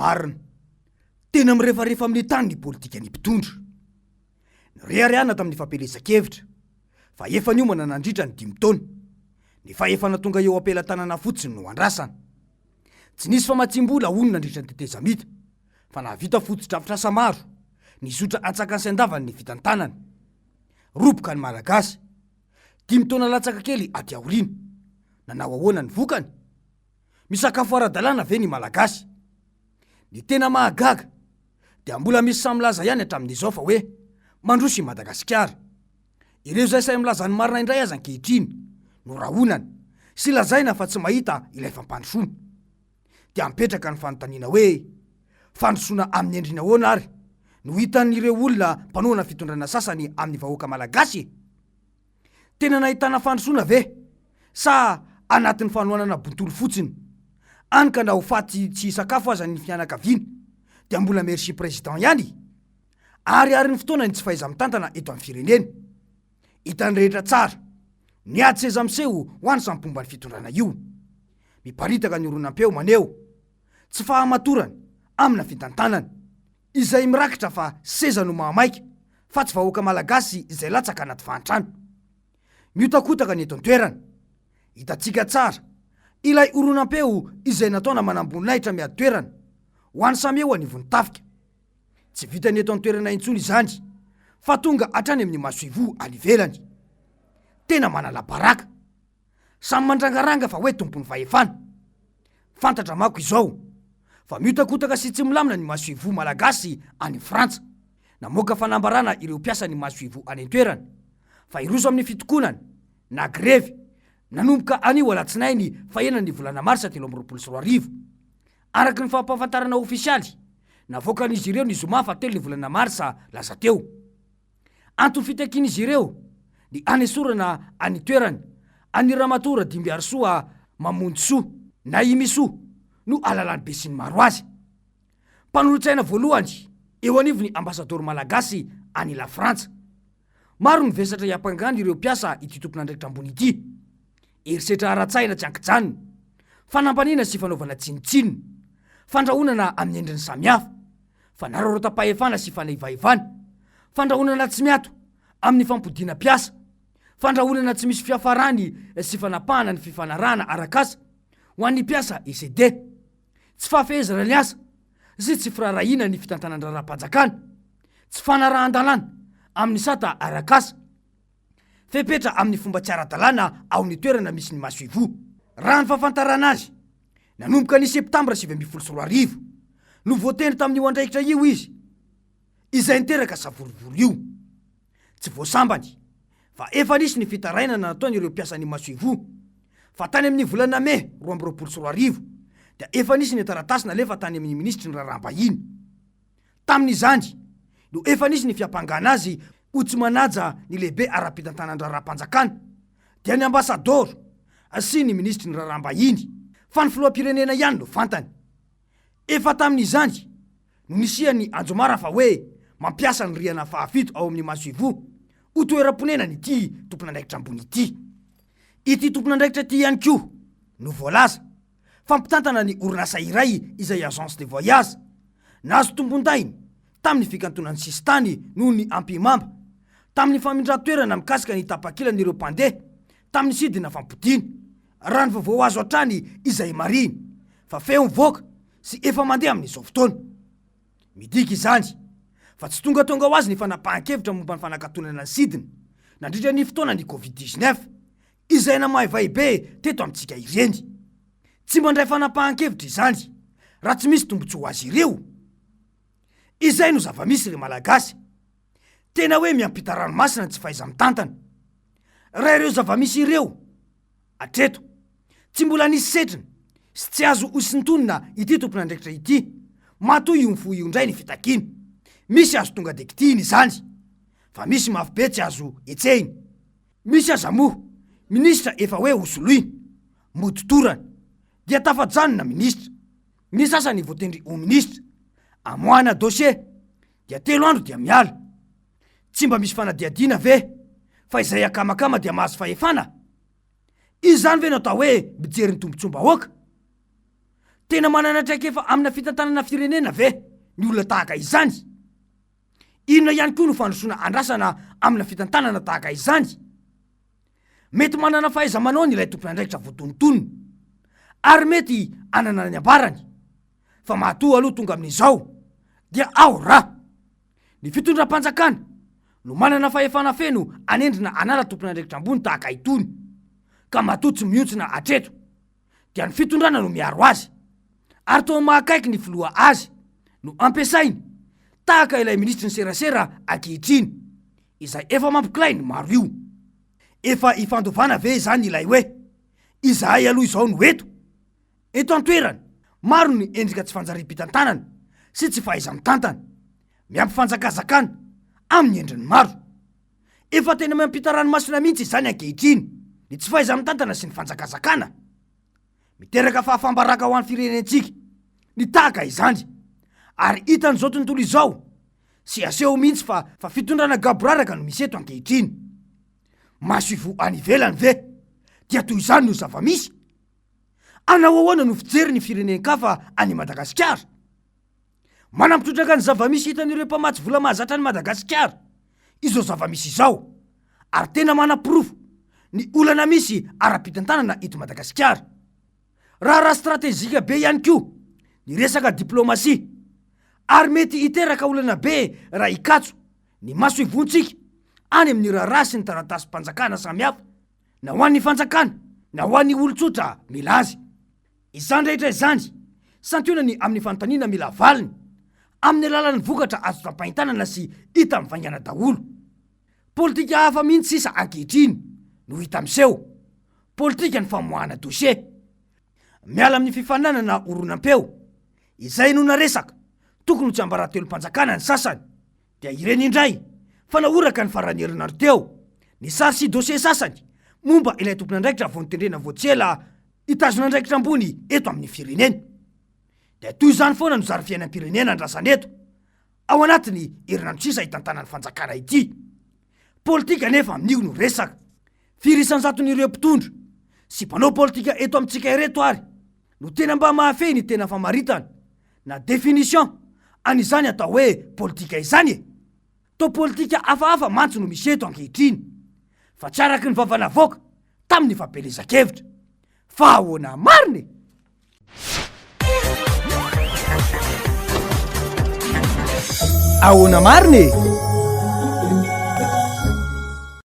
Marina, tena mirefarefa amin'ny tany ny politika ny mpitondra. Nirehariana tamin'ny fampelezan-kevitra fa efa niomana nandritra ny 5 taona. Ny faefana tonga eo ampelatanana fotsiny no andrasana. Tsy nisy famatsim-bola hono nandritra ny tetezamita, fa nahavita foto-drafitr'asa maro, nizotra atsaka sy andavany ny vitan-tanana. Roboka ny malagasy, 5 taona latsaka kely aty aoriana. Nanao ahoana ny vokany? Misakafo ara-dalàna ve ny malagasy? Ny tena mahagaga dia mbola misy samilaza ihany hatramin'izao fa hoe mandroso i Madagasikara. Ireo zay say milaza ny marina indray aza ankehitriny no rahonana sy lazaina fa tsy mahita ilay fampandrosoana. Dia mipetraka ny fanontaniana hoe fandrosoana amin'ny endriny ahoana ary no hitan'ireo olona mpanohana fitondrana sasany amin'ny vahoaka malagasy? Tena nahitana fandrosoana ve sa anatin'ny fanohanana bontolo fotsiny? Any ka na ho faty tsy sakafo aza ny fianakaviana dia mbola merci président ihany. Ary ny fotoana ny tsy fahaiza mitantana eto amin'ny firenena. Hitany rehetra tsara ny ady seza miseho ho any sampomba ny fitondrana io. Miparitaka ny oronam-peo maneo tsy fahamatorana amina fitantanana izay mirakitra fa seza no mahamaika fa tsy vahoaka malagasy izay latsaka anaty fahantrano. Miotakotaka ny eto an-toerana. Hitantsika tsara ilay oronam-peo izay nataona manamboninahitra miady toerana ho any samy eo anivon'ny tafika. Tsy vitany eto an-toerana intsony izany fa tonga hatrany amin'ny masoivo any ivelany. Tena manala baraka, samy mandrangaranga fa hoe tompony fahefana. Fantatra mako izao fa miotakotaka sy tsy milamina ny masoivo malagasy any Frantsa. Namoaka fanambarana ireo mpiasa ny masoivo any an-toerana fa iroso amin'ny fitokonana na grevy nanomboka anio alatsinainy fahenany volana marsa 2024. Araky ny fampahafantarana ofisialy navoakan'izy ireo ny zoma fa 7 ny volana marsa lasa teo. Antony fitakin'izy ireo ny anesorana any toerany any Ramatora Dimbiarisoa Mamonjy na Imisoa no alalany be sy ny maro azy. Mpanolotsaina voalohany eo anivony ambasador malagasy any la Frantsa. Maro ny vesatra hiampangany ireo mpiasa ity tompon'andraikitra ambony ity. Erisetra ara-tsaina tsy ankijanona, fanampanina sy fanaovana tsinitsinina, fandrahonana amin'ny endriny samihafa, fanararaotam-pahefana sy fanaivaivana, fandrahonana tsy miato amin'ny fampodiana piasa, fandrahonana tsy misy fiafarany sy fanapahana ny fifanarahana arak'asa ho an'ny piasa ECD, tsy fahafehezana ny asa sy tsy firarahina ny fitantanan-draram-panjakana, tsy fanarahan-dalàna amin'ny sata arak'asa, fepetra amin'ny fomba tsy ara-dalàna ao ny toerana misy ny masoivo. Raha ny fahafantarana azy, nanomboka ny septambra 2024 no voateny tamin'io andraikitra io izy, izay niteraka savorovory io. Tsy voasambany fa efa nisy ny fitarainana nataony ireo mpiasan'ny masoivo, fa tany amin'ny volana May 2024 dia efa nisy ny taratasy nalefa tany amin'ny ministry ny raharaham-bahiny. Tamin'izany no efa nisy ny fiampangana azy ho tsy manaja ny lehibe ara-pitantanan-draram-panjakana dia ny ambasador sy ny ministry ny raharaham-bahiny, fa ny filoham-pirenena ihany no fantany. Efa tamin'izany no nisihany Anjomara fa hoe mampiasa ny riana fahafito ao amin'ny masoivo ho toeram-ponenany ity tompon'andraikitra ambony ity. Ity tompon'andraikitra ity ihany koa no voalaza fa mpitantana ny orinasa iray izay agence de voyage nazo tombon-dainy tamin'ny fikantonany sistany noho ny ampimamba tamin'ny famindran-toerana mikasika ny tapakilan'ireo mpandeha tamin'ny sidina fampodiana. Raha ny vaovao azo hatrany izay mariny fa feo mivoaka sy efa mandeha amin'izao fotoana. Midika izany fa tsy tongatonga ho azy ny fanapahan-kevitra momba ny fanakatonana ny sidina nandritra ny fotoana ny Covid-19 izay namaivay be teto amintsika ireny. Tsy mandray fanapahan-kevitra izany raha tsy misy tombotsoa ho azy ireo. Izay no zava-misy ry malagasy, tena hoe miampita ranomasina tsy fahaiza mitantana. Raha ireo zava-misy ireo atreto tsy mbola nisy setrina sy tsy azo hosintonina ity tompon'andraikitra ity, matoy io mifo io indray ny fitakiana. Misy azo tonga de kitiny izany fa misy mafy be tsy azo etsehina. Misy aza moa ministra efa hoe hosoloina moditorana dia tafajanona ministra, ny sasany voatendry ho ministra, amoahana dossier dia 3 andro dia miala. Tsy mba misy fanadiadiana ve fa izay akamakama dia mahazo fahefana? Izany ve natao hoe mijery ny tombontsom-bahoaka? Tena manana traikefa amina fitantanana firenena ve ny olona tahaka izany? Inona ihany koa no fandrosoana andrasana amina fitantanana tahaka izany? Mety manana fahaiza-manao ilay tompon'andraikitra voatonontonony, ary mety anana ny ambarany, fa mahatoa aloha tonga amin'izao dia ao raha ny fitondram-panjakana no manana fahefana feno anendrina anala tompon'andraikitra ambony tahaka itony, ka matoa tsy miontsina atreto dia ny fitondrana no miaro azy, ary toa mahakaiky ny filoha azy no ampiasainy tahaka ilay ministry ny serasera ankehitriny, izay efa mampikilay ny maro io. Efa ifandovana ve zany ilay hoe izahay aloha izao no eto an-toerana maro ny endrika tsy fanjari-pitantanana sy tsy fahaiza-mitantana, miampifanjakazakana amin'ny endriny maro. Efa tena miampita ranomasina mihitsy izany ankehitriny ny tsy fahaiza-mitantana sy ny fanjakazakana, miteraka fahafambaraka ho an'ny firenentsika ny tahaka izany. Ary hitan'izao tontolo izao sy aseho mihitsy fa fitondrana gaboraraka no misy eto ankehitriny. Maso ivo any ivelany ve dia toy izany no zava-misy? Anao ahoana no fijery ny firenenkafa any Madagasikara? Manampitrotraka ny zava-misy hitan'ireo mpamatsy vola mahazatra ny Madagasikara izao zava-misy izao, ary tena manam-pirofo ny olana misy ara-pitantanana ito Madagasikara. Raha stratezika be ihany koa ny resaka diplomasia, ary mety hiteraka olana be raha ikatso ny maso ivontsika any amin'ny raharaha sy ny taratasy-panjakana samihafa, na ho an'ny fanjakana na ho an'ny olon-tsotra mila azy. Izany rehetra izany santionany amin'ny fanontaniana mila valiny amin'ny alalan'ny vokatra azo tam-pahintanana sy hita mivaingana daholo. Politika hafa mihitsy sisa ankehitriny no hita miseho, politika ny famoahana dosie. Miala amin'ny fifananana oronam-peo izay no naresaka tokony tsy ambaratelo-panjakana ny sasany, dia ireny indray fa naoraka ny farany herinandro teo ny sary sy dosie sasany momba ilay tompon'andraikitra vao nitendrena voatsela hitazona andraikitra ambony eto amin'ny firenena. Dia toy izany foana no zary fiainam-pirenena andrasana eto ao anatiny herinandro sisa hitantanany fanjakana ity. Politika nefa amin'io no resaka. Firisan-jaton'ireo mpitondra sy mpanao politika eto amintsika ireto ary no tena mba mahafehy ny tena famaritana na definition an'izany atao hoe politika izany e. To politika hafahafa mantsy no misy eto ankehitriny, fa tsy araky ny vavana voaka tamin'ny fampelezan-kevitra. Fa ahoana mariny? Ahoana mariny?